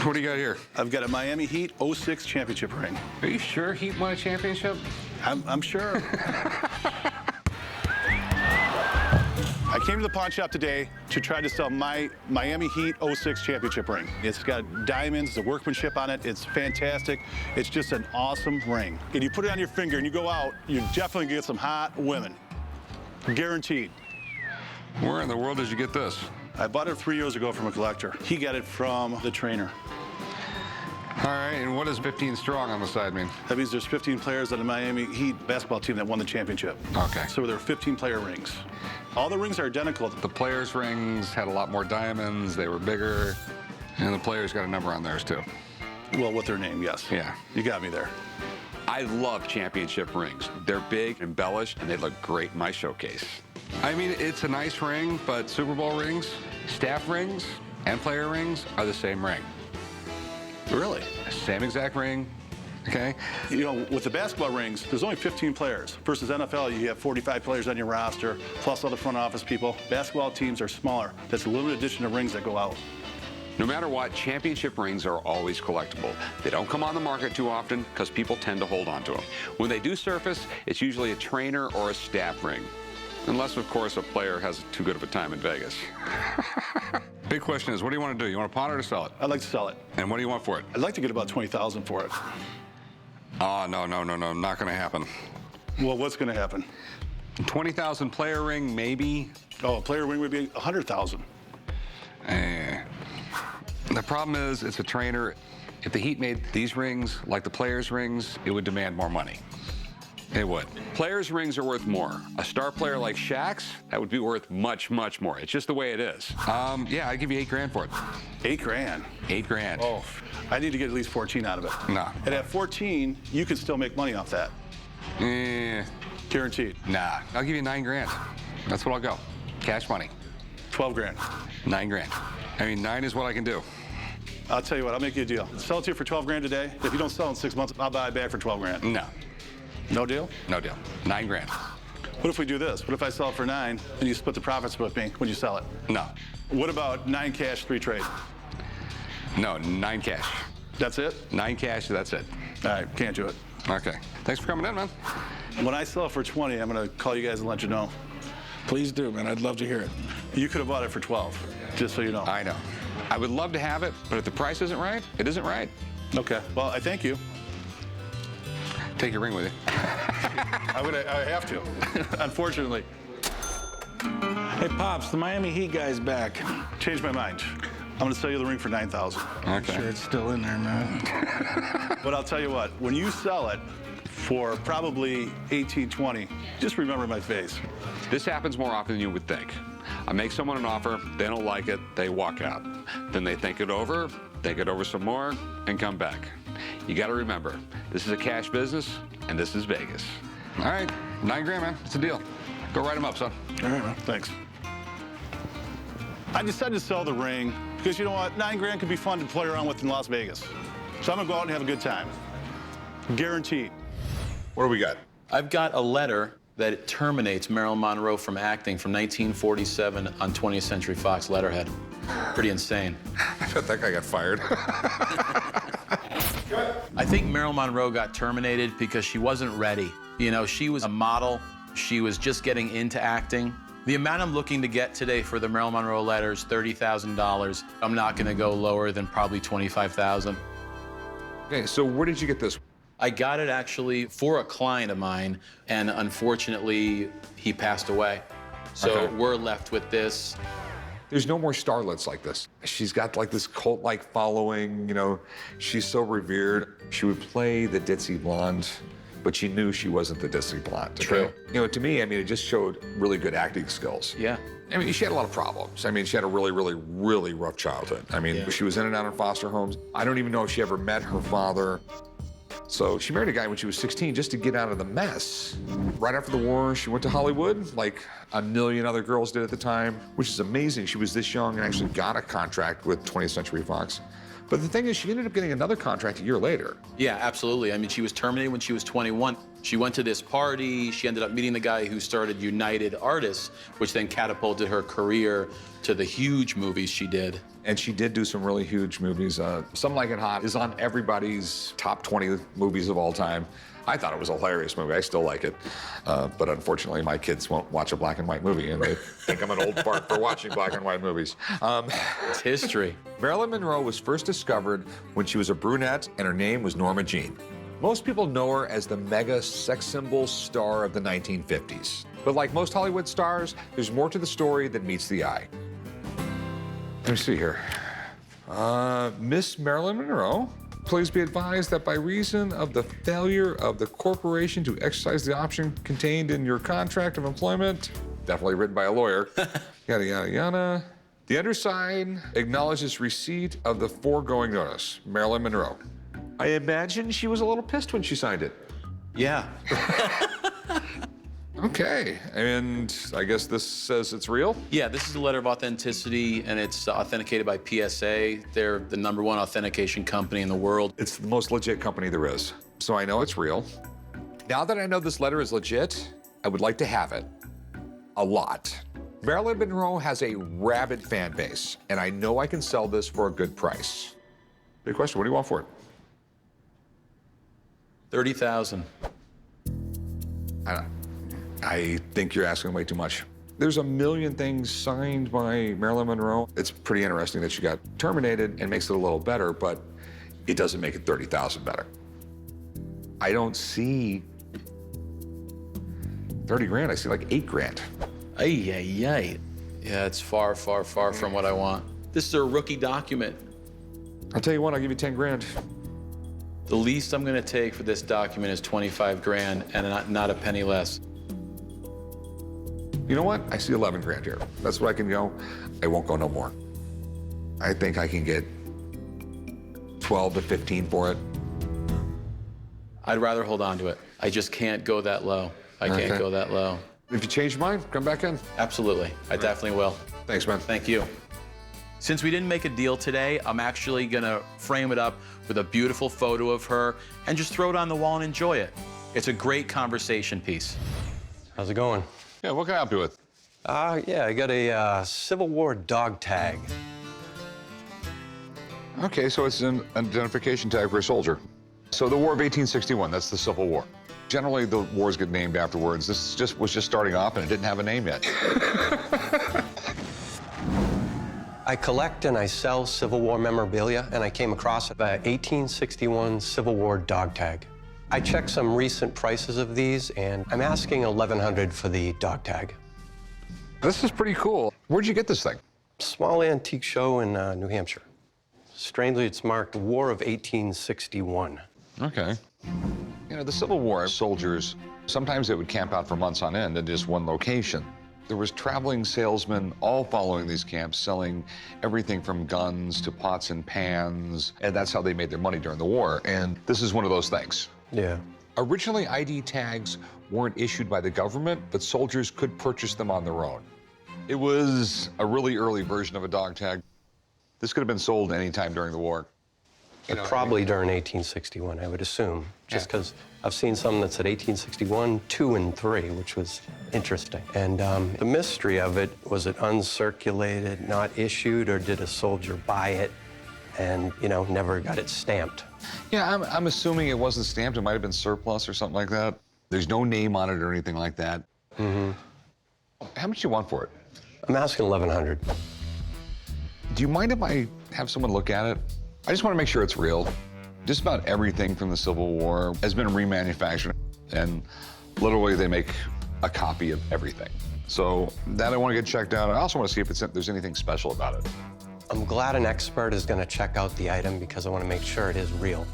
What do you got here? I've got a Miami Heat 06 championship ring. Are you sure Heat won a championship? I'm sure. I came to the pawn shop today to try to sell my Miami Heat 06 championship ring. It's got diamonds, the workmanship on it. It's fantastic. It's just an awesome ring. And you put it on your finger and you go out, you definitely get some hot women. Guaranteed. Where in the world did you get this? I bought it 3 years ago from a collector. He got it from the trainer. All right, and what does 15 strong on the side mean? That means there's 15 players on the Miami Heat basketball team that won the championship. Okay. So there are 15 player rings. All the rings are identical. The players' rings had a lot more diamonds, they were bigger, and the players got a number on theirs too. Well, with their name, yes. Yeah. You got me there. I love championship rings. They're big, embellished, and they look great in my showcase. I mean, it's a nice ring, but Super Bowl rings, staff rings, and player rings are the same ring. Really? Same exact ring, okay? You know, with the basketball rings, there's only 15 players. Versus NFL, you have 45 players on your roster, plus all the front office people. Basketball teams are smaller. That's a limited edition of rings that go out. No matter what, championship rings are always collectible. They don't come on the market too often because people tend to hold on to them. When they do surface, it's usually a trainer or a staff ring. Unless, of course, a player has too good of a time in Vegas. Big question is, what do you want to do? You want to pawn it or sell it? I'd like to sell it. And what do you want for it? I'd like to get about $20,000 for it. Oh, no, not going to happen. Well, what's going to happen? 20,000 player ring, maybe. Oh, a player ring would be 100,000. The problem is, it's a trainer. If the Heat made these rings like the players' rings, it would demand more money. It would. Players' rings are worth more. A star player like Shaq's, that would be worth much, much more. It's just the way it is. Yeah, I'd give you $8 grand for it. 8 grand? 8 grand. Oh, I need to get at least 14 out of it. No. And at 14, you can still make money off that. Guaranteed. Nah, I'll give you 9 grand. That's what I'll go. Cash money. 12 grand. 9 grand. I mean, 9 is what I can do. I'll tell you what, I'll make you a deal. Sell it to you for 12 grand today. If you don't sell in 6 months, I'll buy it back for 12 grand. No. No deal? No deal. 9 grand. What if we do this? What if I sell it for 9 and you split the profits with me when you sell it? No. What about 9 cash, 3 trade? No, 9 cash. That's it? 9 cash, that's it. All right, can't do it. Okay. Thanks for coming in, man. When I sell it for 20, I'm going to call you guys and let you know. Please do, man. I'd love to hear it. You could have bought it for 12, just so you know. I know. I would love to have it, but if the price isn't right, it isn't right. Okay. Well, I thank you. Take your ring with you. I have to, unfortunately. Hey, Pops, the Miami Heat guy's back. Changed my mind. I'm going to sell you the ring for 9,000. Okay. Sure, it's still in there, man. But I'll tell you what, when you sell it for probably 18, 20, just remember my face. This happens more often than you would think. I make someone an offer, they don't like it, they walk out. Then they think it over some more, and come back. You got to remember, this is a cash business, and this is Vegas. All right. 9 grand, man. It's a deal. Go write them up, son. All right, man. Thanks. I decided to sell the ring because, you know what, 9 grand could be fun to play around with in Las Vegas. So I'm going to go out and have a good time. Guaranteed. What do we got? I've got a letter that terminates Marilyn Monroe from acting from 1947 on 20th Century Fox letterhead. Pretty insane. I bet that guy got fired. I think Marilyn Monroe got terminated because she wasn't ready. You know, she was a model. She was just getting into acting. The amount I'm looking to get today for the Marilyn Monroe letters, $30,000. I'm not going to go lower than probably $25,000. Okay, so where did you get this? I got it actually for a client of mine, and unfortunately, he passed away. So Okay. we're left with this. There's no more starlets like this. She's got like this cult-like following, you know, she's so revered. She would play the ditzy blonde, but she knew she wasn't the ditzy blonde. Okay? True. You know, to me, I mean, it just showed really good acting skills. Yeah. I mean, she had a lot of problems. I mean, she had a really, really, really rough childhood. I mean, Yeah. she was in and out of foster homes. I don't even know if she ever met her father. So she married a guy when she was 16 just to get out of the mess. Right after the war, she went to Hollywood, like a million other girls did at the time, which is amazing. She was this young and actually got a contract with 20th Century Fox. But the thing is, she ended up getting another contract a year later. Yeah, absolutely. I mean, she was terminated when she was 21. She went to this party. She ended up meeting the guy who started United Artists, which then catapulted her career to the huge movies she did. And she did do some really huge movies. Some Like It Hot is on everybody's top 20 movies of all time. I thought it was a hilarious movie. I still like it. But unfortunately, my kids won't watch a black and white movie, and they think I'm an old fart for watching black and white movies. It's history. Marilyn Monroe was first discovered when she was a brunette, and her name was Norma Jean. Most people know her as the mega sex symbol star of the 1950s. But like most Hollywood stars, there's more to the story than meets the eye. Let me see here. Miss Marilyn Monroe, please be advised that by reason of the failure of the corporation to exercise the option contained in your contract of employment, definitely written by a lawyer, yada, yada, yada. The undersigned acknowledges receipt of the foregoing notice, Marilyn Monroe. I imagine she was a little pissed when she signed it. Yeah. Okay, and I guess this says it's real? Yeah, this is a letter of authenticity, and it's authenticated by PSA. They're the #1 authentication company in the world. It's the most legit company there is, so I know it's real. Now that I know this letter is legit, I would like to have it. A lot. Marilyn Monroe has a rabid fan base, and I know I can sell this for a good price. Big question, what do you want for it? $30,000. I think you're asking way too much. There's a million things signed by Marilyn Monroe. It's pretty interesting that she got terminated and makes it a little better, but it doesn't make it 30,000 better. I don't see 30 grand, I see like 8 grand. Ay, ay, ay. Yeah, it's far, far, far from what I want. This is a rookie document. I'll tell you what, I'll give you 10 grand. The least I'm gonna take for this document is 25 grand and not a penny less. You know what? I see 11 grand here. That's what I can go. I won't go no more. I think I can get 12 to 15 for it. I'd rather hold on to it. I just can't go that low. I can't go that low. If you change your mind, come back in. Absolutely. I definitely will. Thanks, man. Thank you. Since we didn't make a deal today, I'm actually gonna frame it up with a beautiful photo of her and just throw it on the wall and enjoy it. It's a great conversation piece. How's it going? Yeah, what can I help you with? Yeah, I got a Civil War dog tag. Okay, so it's an identification tag for a soldier. So the War of 1861, that's the Civil War. Generally, the wars get named afterwards. This was just starting off, and it didn't have a name yet. I collect and I sell Civil War memorabilia, and I came across an 1861 Civil War dog tag. I checked some recent prices of these, and I'm asking $1,100 for the dog tag. This is pretty cool. Where'd you get this thing? Small antique show in New Hampshire. Strangely, it's marked War of 1861. Okay. You know, the Civil War soldiers, sometimes they would camp out for months on end in just one location. There was traveling salesmen all following these camps, selling everything from guns to pots and pans, and that's how they made their money during the war. And this is one of those things. Yeah. Originally, ID tags weren't issued by the government, but soldiers could purchase them on their own. It was a really early version of a dog tag. This could have been sold anytime during the war. Probably during 1861, I would assume, just because I've seen some that said 1861, 2, and 3, which was interesting. And the mystery of it, was it uncirculated, not issued, or did a soldier buy it and, never got it stamped? Yeah, I'm assuming it wasn't stamped. It might have been surplus or something like that. There's no name on it or anything like that. Mm-hmm. How much do you want for it? I'm asking $1,100. Do you mind if I have someone look at it? I just want to make sure it's real. Just about everything from the Civil War has been remanufactured, and literally they make a copy of everything. So that I want to get checked out. I also want to see if there's anything special about it. I'm glad an expert is going to check out the item because I want to make sure it is real.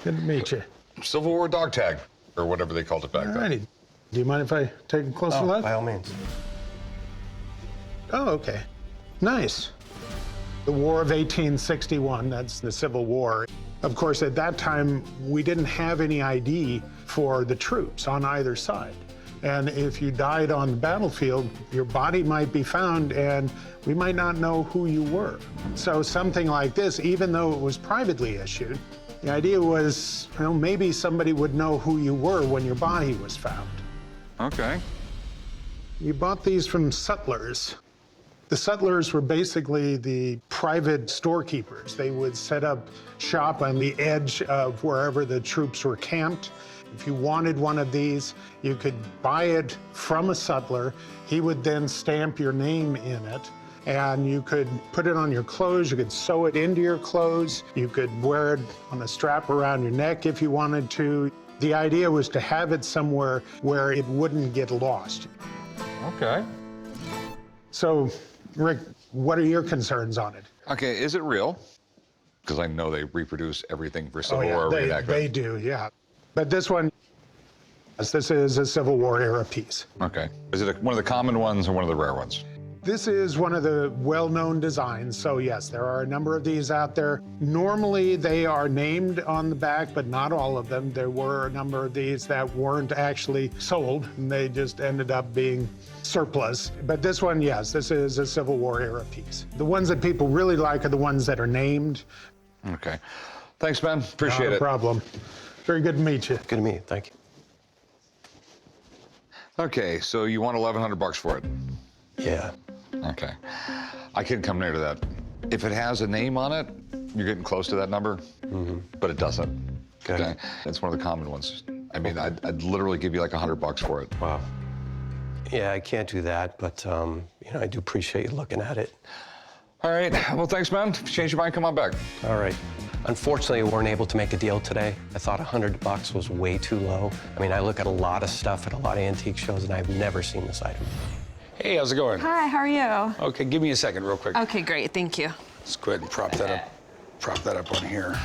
Good to meet you. Civil War dog tag, or whatever they called it back All then. righty. Do you mind if I take a closer look? By all means. Oh, okay. Nice. The War of 1861, that's the Civil War. Of course, at that time, we didn't have any ID for the troops on either side. And if you died on the battlefield, your body might be found and we might not know who you were. So something like this, even though it was privately issued, The idea was, well, maybe somebody would know who you were when your body was found. Okay. You bought these from sutlers. The sutlers were basically the private storekeepers. They would set up shop on the edge of wherever the troops were camped. If you wanted one of these, you could buy it from a sutler. He would then stamp your name in it, and you could put it on your clothes. You could sew it into your clothes. You could wear it on a strap around your neck if you wanted to. The idea was to have it somewhere where it wouldn't get lost. Okay. So, Rick, what are your concerns on it? Okay, is it real? Because I know they reproduce everything for Civil War reenactment. They do, yeah. But this one, this is a Civil War era piece. Okay. Is it one of the common ones or one of the rare ones? This is one of the well-known designs, so yes, there are a number of these out there. Normally, they are named on the back, but not all of them. There were a number of these that weren't actually sold, and they just ended up being surplus. But this one, yes, this is a Civil War era piece. The ones that people really like are the ones that are named. Okay. Thanks, man. Appreciate it. No problem. Very good to meet you. Good to meet you. Thank you. Okay, so you want 1,100 bucks for it? Yeah. Okay. I can't come near to that. If it has a name on it, you're getting close to that number, but it doesn't. Okay. It's one of the common ones. I mean, I'd literally give you like 100 bucks for it. Wow. Yeah, I can't do that, but you know, I do appreciate you looking at it. All right. Well, thanks, man. If you change your mind, come on back. All right. Unfortunately, we weren't able to make a deal today. I thought 100 bucks was way too low. I mean, I look at a lot of stuff at a lot of antique shows, and I've never seen this item. Hey, how's it going? Hi, how are you? Okay, give me a second real quick. Okay, great, thank you. Let's go ahead and prop that up. Prop that up on here.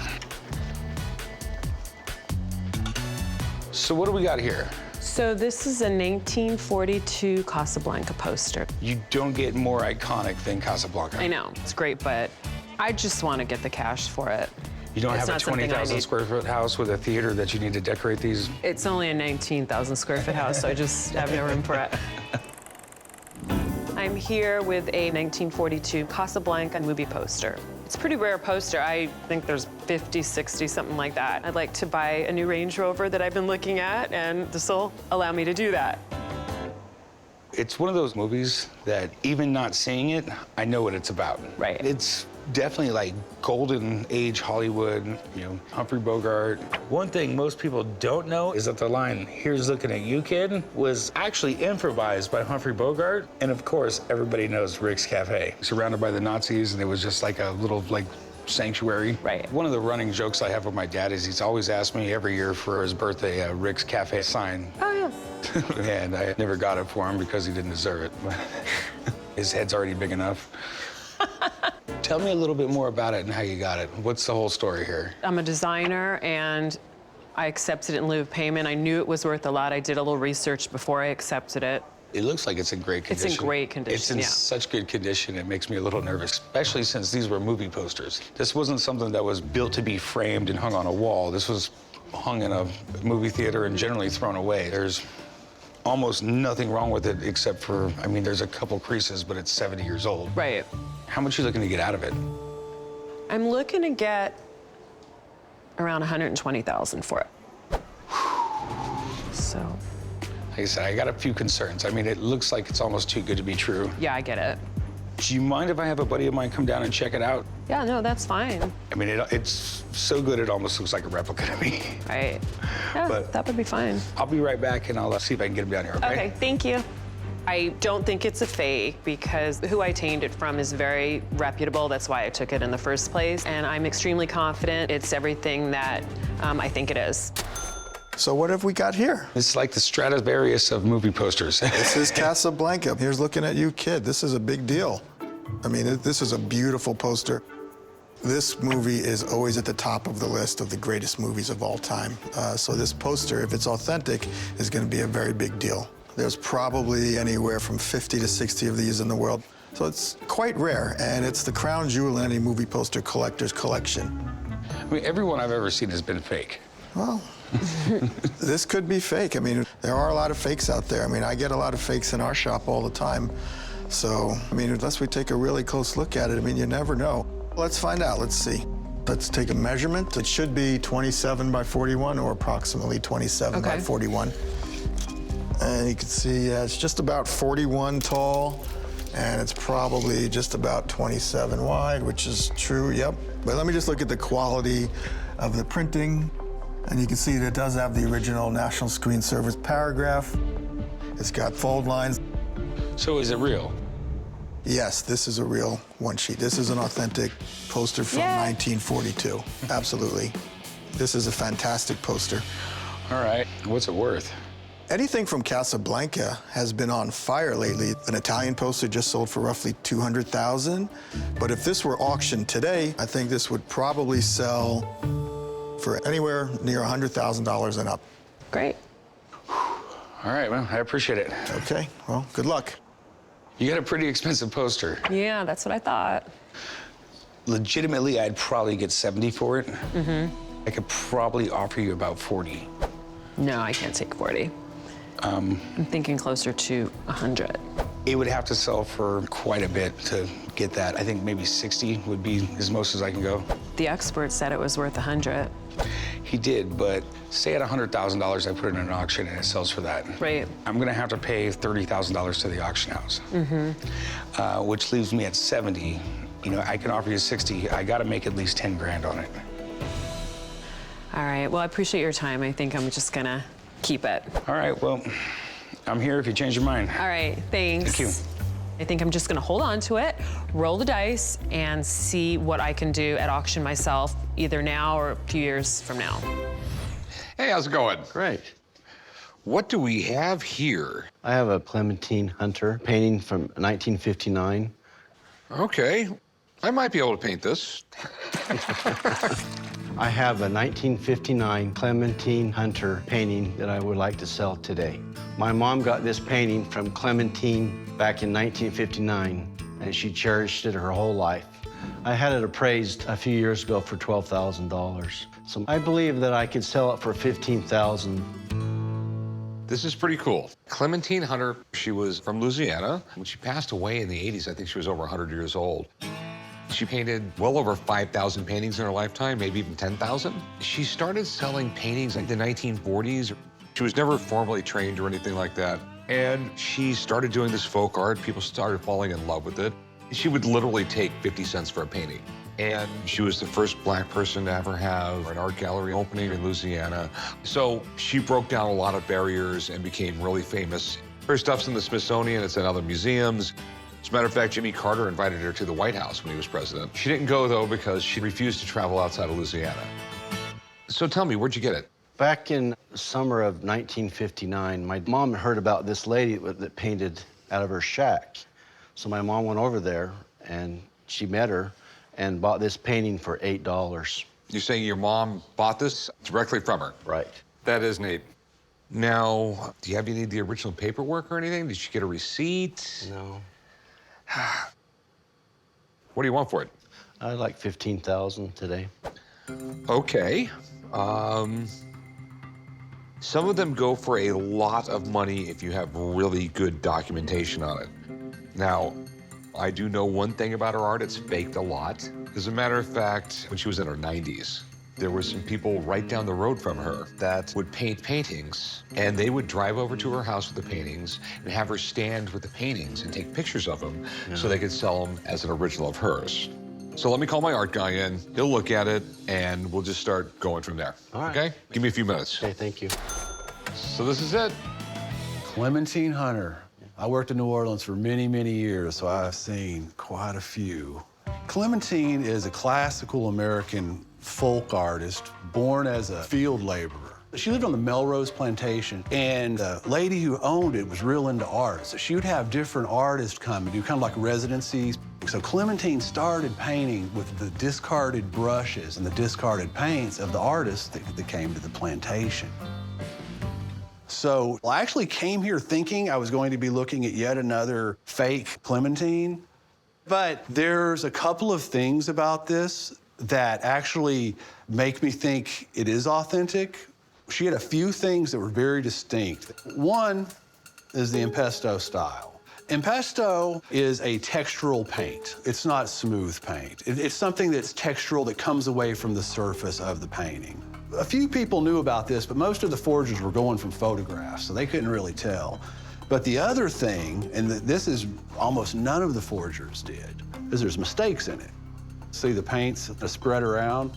So what do we got here? So this is a 1942 Casablanca poster. You don't get more iconic than Casablanca. I know, it's great, but I just want to get the cash for it. You don't It's have a not something I 20,000 need. square foot house with a theater that you need to decorate these? It's only a 19,000 square foot house, so I just have no room for it. I'm here with a 1942 Casablanca movie poster. It's a pretty rare poster. I think there's 50, 60, something like that. I'd like to buy a new Range Rover that I've been looking at, and this will allow me to do that. It's one of those movies that even not seeing it, I know what it's about. Right. It's definitely like golden age Hollywood, you know, Humphrey Bogart. One thing most people don't know is that the line, "Here's looking at you, kid," was actually improvised by Humphrey Bogart. And of course, everybody knows Rick's Cafe. Surrounded by the Nazis, and it was just like a little sanctuary. Right. One of the running jokes I have with my dad is he's always asked me every year for his birthday a Rick's Cafe sign. Oh, yeah. And I never got it for him because he didn't deserve it. His head's already big enough. Tell me a little bit more about it and how you got it. What's the whole story here? I'm a designer, and I accepted it in lieu of payment. I knew it was worth a lot. I did a little research before I accepted it. It looks like it's in great condition. It's in great condition, It's in yeah. such good condition, it makes me a little nervous, especially since these were movie posters. This wasn't something that was built to be framed and hung on a wall. This was hung in a movie theater and generally thrown away. There's almost nothing wrong with it except for, I mean, there's a couple creases, but it's 70 years old. Right. How much are you looking to get out of it? I'm looking to get around 120,000 for it. So, Like I said, I got a few concerns. I mean, it looks like it's almost too good to be true. yeah, I get it. Do you mind if I have a buddy of mine come down and check it out? Yeah, no, that's fine. I mean, it's so good it almost looks like a replica to me. Right. Yeah, But- that would be fine. I'll be right back and I'll see if I can get him down here, okay? Okay, thank you. I don't think it's a fake because who I obtained it from is very reputable. That's why I took it in the first place. And I'm extremely confident it's everything that I think it is. So what have we got here? It's like the Stradivarius of movie posters. This is Casablanca. Here's looking at you, kid. This is a big deal. I mean, this is a beautiful poster. This movie is always at the top of the list of the greatest movies of all time. So this poster, if it's authentic, is going to be a very big deal. There's probably anywhere from 50 to 60 of these in the world. So it's quite rare, and it's the crown jewel in any movie poster collector's collection. I mean, everyone I've ever seen has been fake. Well, this could be fake. I mean, there are a lot of fakes out there. I mean, I get a lot of fakes in our shop all the time. So, I mean, unless we take a really close look at it, I mean, you never know. Let's find out. Let's see. Let's take a measurement. It should be 27 by 41 or approximately 27 by 41. And you can see it's just about 41 tall, and it's probably just about 27 wide, which is true, yep. But let me just look at the quality of the printing. And you can see that it does have the original National Screen Service paragraph. It's got fold lines. So is it real? Yes, this is a real one sheet. This is an authentic poster from 1942. Absolutely. This is a fantastic poster. All right, what's it worth? Anything from Casablanca has been on fire lately. An Italian poster just sold for roughly $200,000. But if this were auctioned today, I think this would probably sell for anywhere near $100,000 and up. Great. All right, well, I appreciate it. Okay, well, good luck. You got a pretty expensive poster. Yeah, that's what I thought. Legitimately, I'd probably get 70 for it. I could probably offer you about 40. No, I can't take 40. I'm thinking closer to 100. It would have to sell for quite a bit to get that. I think maybe 60 would be as most as I can go. The expert said it was worth 100. He did, but say at $100,000, I put it in an auction and it sells for that. Right. I'm gonna have to pay $30,000 to the auction house, which leaves me at 70. You know, I can offer you 60. I gotta make at least 10 grand on it. All right, well, I appreciate your time. I think I'm just gonna keep it. All right, well, I'm here if you change your mind. All right, thanks. Thank you. I think I'm just gonna hold on to it, roll the dice, and see what I can do at auction myself, either now or a few years from now. Hey, how's it going? Great. What do we have here? I have a Clementine Hunter painting from 1959. Okay, I might be able to paint this. I have a 1959 Clementine Hunter painting that I would like to sell today. My mom got this painting from Clementine back in 1959, and she cherished it her whole life. I had it appraised a few years ago for $12,000. So I believe that I could sell it for $15,000. This is pretty cool. Clementine Hunter, she was from Louisiana. When she passed away in the 80s, I think she was over 100 years old. She painted well over 5,000 paintings in her lifetime, maybe even 10,000. She started selling paintings in the 1940s. She was never formally trained or anything like that. And she started doing this folk art. People started falling in love with it. She would literally take 50 cents for a painting. And she was the first Black person to ever have an art gallery opening in Louisiana. So she broke down a lot of barriers and became really famous. Her stuff's in the Smithsonian, it's in other museums. As a matter of fact, Jimmy Carter invited her to the White House when he was president. She didn't go, though, because she refused to travel outside of Louisiana. So tell me, where'd you get it? Back in the summer of 1959, my mom heard about this lady that painted out of her shack. So my mom went over there, and she met her and bought this painting for $8. You're saying your mom bought this directly from her? Right. That is neat. Now, do you have any of the original paperwork or anything? Did she get a receipt? No. What do you want for it? I'd like $15,000 today. Okay. Some of them go for a lot of money if you have really good documentation on it. Now, I do know one thing about her art, it's faked a lot. As a matter of fact, when she was in her 90s, there were some people right down the road from her that would paint paintings, and they would drive over to her house with the paintings and have her stand with the paintings and take pictures of them so they could sell them as an original of hers. So let me call my art guy in, he'll look at it, and we'll just start going from there. All right. Okay? Give me a few minutes. Okay, thank you. So this is it. Clementine Hunter. I worked in New Orleans for many, many years, so I've seen quite a few. Clementine is a classical American folk artist born as a field laborer. She lived on the Melrose plantation, and the lady who owned it was real into art. So she would have different artists come and do kind of like residencies. So Clementine started painting with the discarded brushes and the discarded paints of the artists that came to the plantation. So I actually came here thinking I was going to be looking at yet another fake Clementine. But there's a couple of things about this that actually make me think it is authentic. She had a few things that were very distinct. One is the impasto style. Impasto is a textural paint. It's not smooth paint. It's something that's textural that comes away from the surface of the painting. A few people knew about this, but most of the forgers were going from photographs, so they couldn't really tell. But the other thing, and this is almost none of the forgers did, is there's mistakes in it. See the paints that spread around?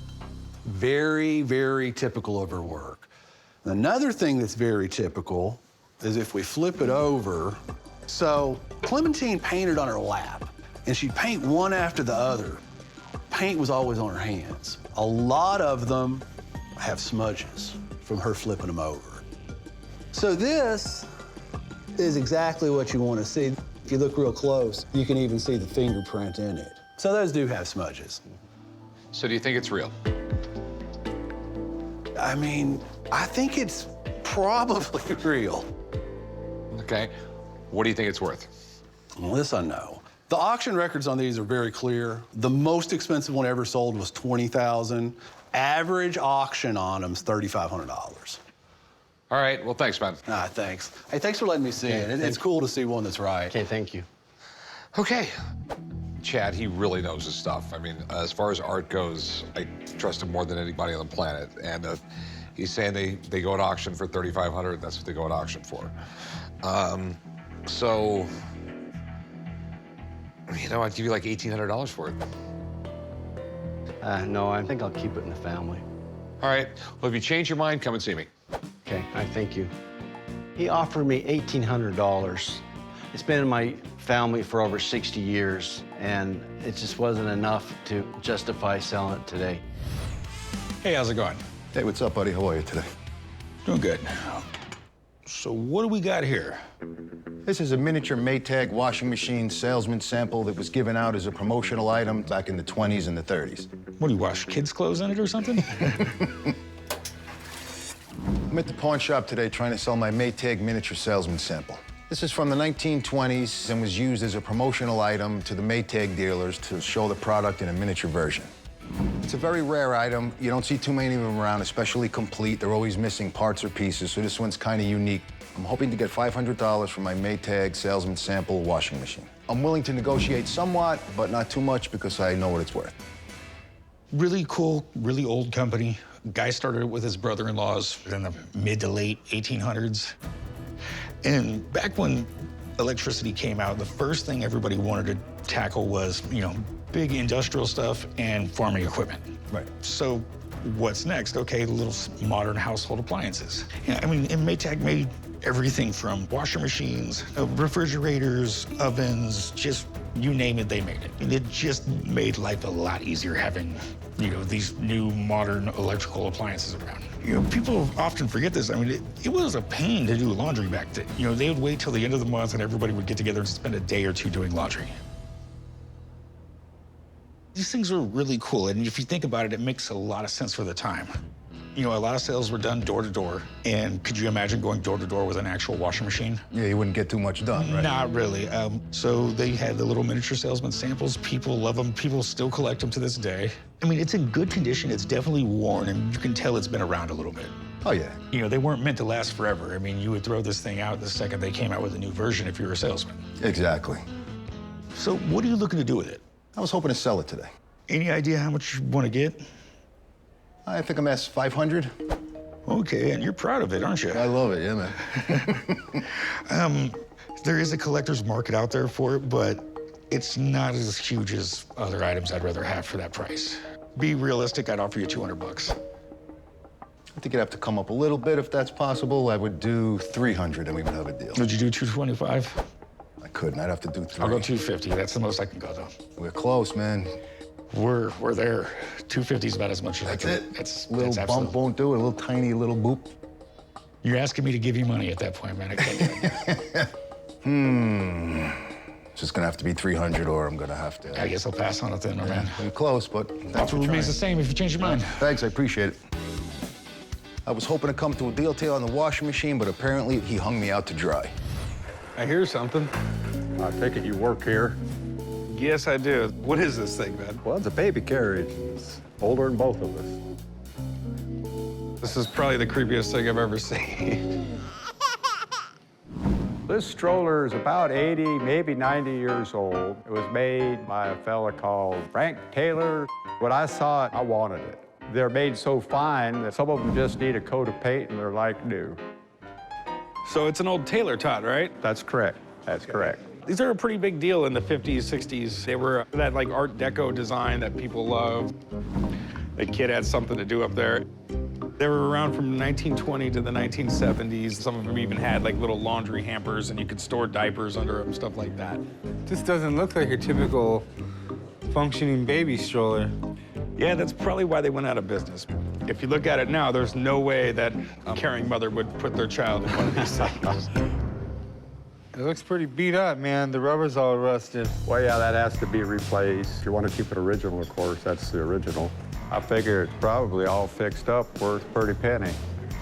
Very, very typical of her work. Another thing that's very typical is if we flip it over. So Clementine painted on her lap, and she'd paint one after the other. Paint was always on her hands. A lot of them have smudges from her flipping them over. So this is exactly what you want to see. If you look real close, you can even see the fingerprint in it. So those do have smudges. So do you think it's real? I mean, I think it's probably real. Okay. What do you think it's worth? Well, this I know. The auction records on these are very clear. The most expensive one ever sold was $20,000. Average auction on them is $3,500. All right. Well, thanks, man. Thanks. Hey, thanks for letting me see it. It's cool to see one that's right. Okay, thank you. Okay. Chad, he really knows his stuff. I mean, as far as art goes, I trust him more than anybody on the planet. And he's saying they go at auction for $3,500. That's what they go at auction for. So, you know, I'd give you like $1,800 for it. No, I think I'll keep it in the family. All right. Well, if you change your mind, come and see me. Okay, I thank you. He offered me $1,800. It's been in my family for over 60 years, and it just wasn't enough to justify selling it today. Hey, how's it going? Hey, what's up, buddy? How are you today? Doing good. So what do we got here? This is a miniature Maytag washing machine salesman sample that was given out as a promotional item back in the 20s and the 30s. What, do you wash kids' clothes in it or something? I'm at the pawn shop today trying to sell my Maytag miniature salesman sample. This is from the 1920s and was used as a promotional item to the Maytag dealers to show the product in a miniature version. It's a very rare item. You don't see too many of them around, especially complete. They're always missing parts or pieces, so this one's kind of unique. I'm hoping to get $500 for my Maytag salesman sample washing machine. I'm willing to negotiate somewhat, but not too much because I know what it's worth. Really cool, really old company. Guy started it with his brother-in-laws in the mid to late 1800s. And back when electricity came out, the first thing everybody wanted to tackle was, you know, big industrial stuff and farming equipment. Right. So what's next? Okay, little modern household appliances. Yeah, I mean, and Maytag made everything from washer machines, refrigerators, ovens, just you name it, they made it. And it just made life a lot easier having, you know, these new modern electrical appliances around. You know, people often forget this. I mean, it was a pain to do laundry back then. You know, they would wait till the end of the month and everybody would get together and spend a day or two doing laundry. These things were really cool, and if you think about it, it makes a lot of sense for the time. You know, a lot of sales were done door to door, and could you imagine going door to door with an actual washing machine? Yeah, you wouldn't get too much done, right? Not really. So they had the little miniature salesman samples. People love them. People still collect them to this day. I mean, it's in good condition. It's definitely worn, and you can tell it's been around a little bit. Oh, yeah. You know, they weren't meant to last forever. I mean, you would throw this thing out the second they came out with a new version if you were a salesman. Exactly. So what are you looking to do with it? I was hoping to sell it today. Any idea how much you want to get? I think I'm at 500. Okay, and you're proud of it, aren't you? I love it, yeah, man. There is a collector's market out there for it, but it's not as huge as other items I'd rather have for that price. Be realistic, I'd offer you $200. I think you'd have to come up a little bit if that's possible. I would do 300 and we would have a deal. Would you do 225? I couldn't. I'd have to do 3. I'll go 250. That's the most I can go, though. We're close, man. We're there. 250 is about as much as I can. That's it. Little bump won't do it. A little tiny little boop. You're asking me to give you money at that point, man. I can't do it. It's just gonna have to be 300, or I'm gonna have to. I guess I'll pass on it then, my man. We're close, but Offer remains the same if you change your mind. Thanks, I appreciate it. I was hoping to come to a deal on the washing machine, but apparently he hung me out to dry. I hear something. I take it you work here. Yes, I do. What is this thing, man? Well, it's a baby carriage. It's older than both of us. This is probably the creepiest thing I've ever seen. This stroller is about 80, maybe 90 years old. It was made by a fella called Frank Taylor. When I saw it, I wanted it. They're made so fine that some of them just need a coat of paint and they're like new. So it's an old Taylor Tot, right? That's correct. That's correct. These are a pretty big deal in the 50s, 60s. They were that like Art Deco design that people love. The kid had something to do up there. They were around from 1920 to the 1970s. Some of them even had like little laundry hampers and you could store diapers under them, stuff like that. This doesn't look like a typical functioning baby stroller. Yeah, that's probably why they went out of business. If you look at it now, there's no way that a caring mother would put their child in one of these things. It looks pretty beat up, man. The rubber's all rusted. Well, yeah, that has to be replaced. If you want to keep it original, of course, that's the original. I figure it's probably all fixed up, worth a pretty penny.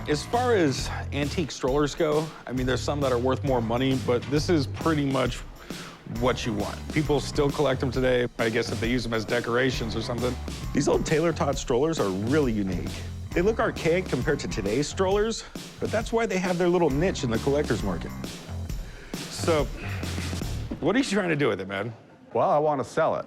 As far as antique strollers go, I mean, there's some that are worth more money, but this is pretty much what you want. People still collect them today, I guess if they use them as decorations or something. These old Taylor Tot strollers are really unique. They look archaic compared to today's strollers, but that's why they have their little niche in the collector's market. So, what are you trying to do with it, man? Well, I want to sell it.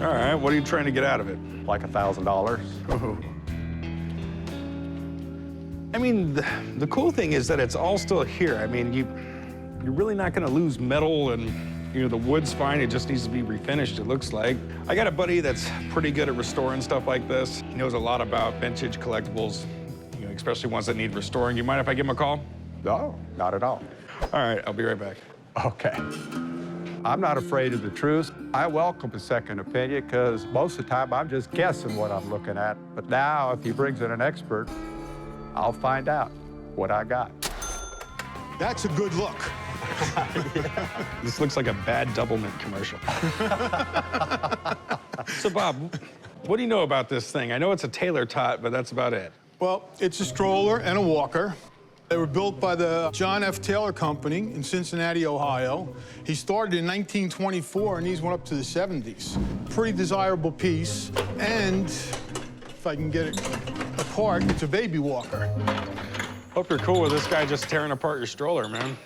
All right, what are you trying to get out of it? Like $1,000. I mean, the cool thing is that it's all still here. I mean, you're really not gonna lose metal and, you know, the wood's fine. It just needs to be refinished, it looks like. I got a buddy that's pretty good at restoring stuff like this. He knows a lot about vintage collectibles, you know, especially ones that need restoring. You mind if I give him a call? No, not at all. All right, I'll be right back. Okay. I'm not afraid of the truth. I welcome a second opinion because most of the time I'm just guessing what I'm looking at. But now, if he brings in an expert, I'll find out what I got. That's a good look. This looks like a bad Doublemint commercial. So, Bob, what do you know about this thing? I know it's a Taylor Tot, but that's about it. Well, it's a stroller and a walker. They were built by the John F. Taylor Company in Cincinnati, Ohio. He started in 1924, and these went up to the 70s. Pretty desirable piece, and if I can get it apart, it's a baby walker. Hope you're cool with this guy just tearing apart your stroller, man.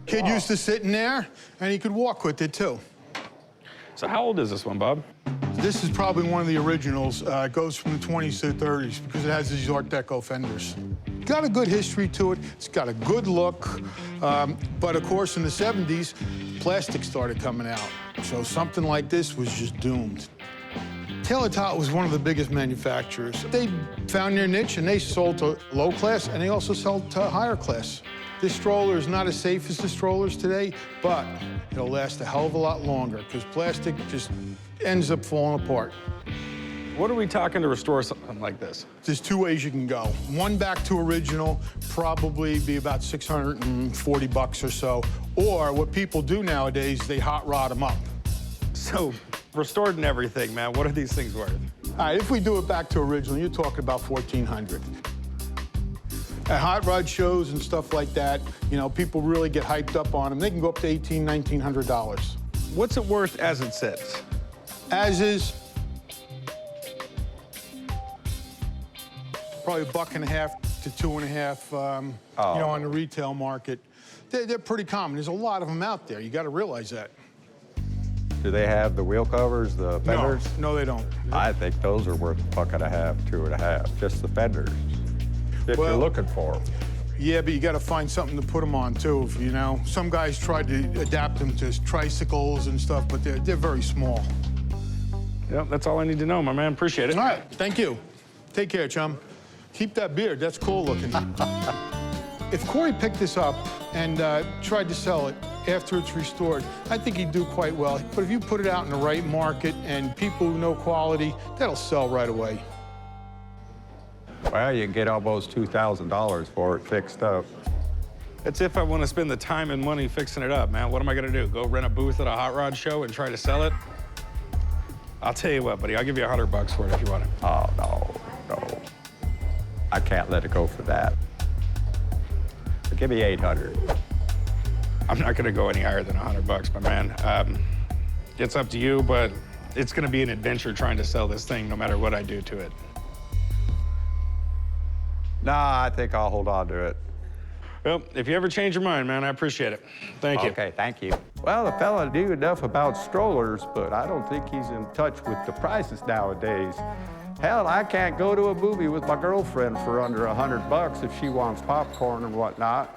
Kid used to sit in there, and he could walk with it, too. So how old is this one, Bob? This is probably one of the originals. It goes from the 20s to the 30s because it has these Art Deco fenders. Got a good history to it. It's got a good look. But of course, in the 70s, plastic started coming out. So something like this was just doomed. Taylor Tot was one of the biggest manufacturers. They found their niche and they sold to low class and they also sold to higher class. This stroller is not as safe as the strollers today, but it'll last a hell of a lot longer because plastic just ends up falling apart. What are we talking to restore something like this? There's two ways you can go. One back to original, probably be about $640 or so. Or what people do nowadays, they hot rod them up. So, restored and everything, man, what are these things worth? All right, if we do it back to original, you're talking about $1,400. At hot rod shows and stuff like that, you know, people really get hyped up on them. They can go up to $1,800, $1,900. What's it worth as it sits? As is, probably $1.50 to $2.50, you know, on the retail market. They're pretty common. There's a lot of them out there. You got to realize that. Do they have the wheel covers, the fenders? No, they don't. I think those are worth $1.50, $2.50, just the fenders, if you're looking for them. Yeah, but you got to find something to put them on, too, you know. Some guys tried to adapt them to tricycles and stuff, but they're very small. Yep, that's all I need to know, my man. Appreciate it. All right, thank you. Take care, chum. Keep that beard. That's cool looking. If Corey picked this up and tried to sell it after it's restored, I think he'd do quite well. But if you put it out in the right market and people who know quality, that'll sell right away. Well, you can get almost $2,000 for it fixed up. It's if I want to spend the time and money fixing it up, man. What am I going to do? Go rent a booth at a hot rod show and try to sell it? I'll tell you what, buddy. I'll give you $100 for it if you want it. Oh, no. I can't let it go for that. Give me $800. I'm not going to go any higher than $100, my man. It's up to you, but it's going to be an adventure trying to sell this thing no matter what I do to it. Nah, I think I'll hold on to it. Well, if you ever change your mind, man, I appreciate it. Thank you. Okay, thank you. Well, the fella knew enough about strollers, but I don't think he's in touch with the prices nowadays. Hell, I can't go to a movie with my girlfriend for under $100 if she wants popcorn and whatnot.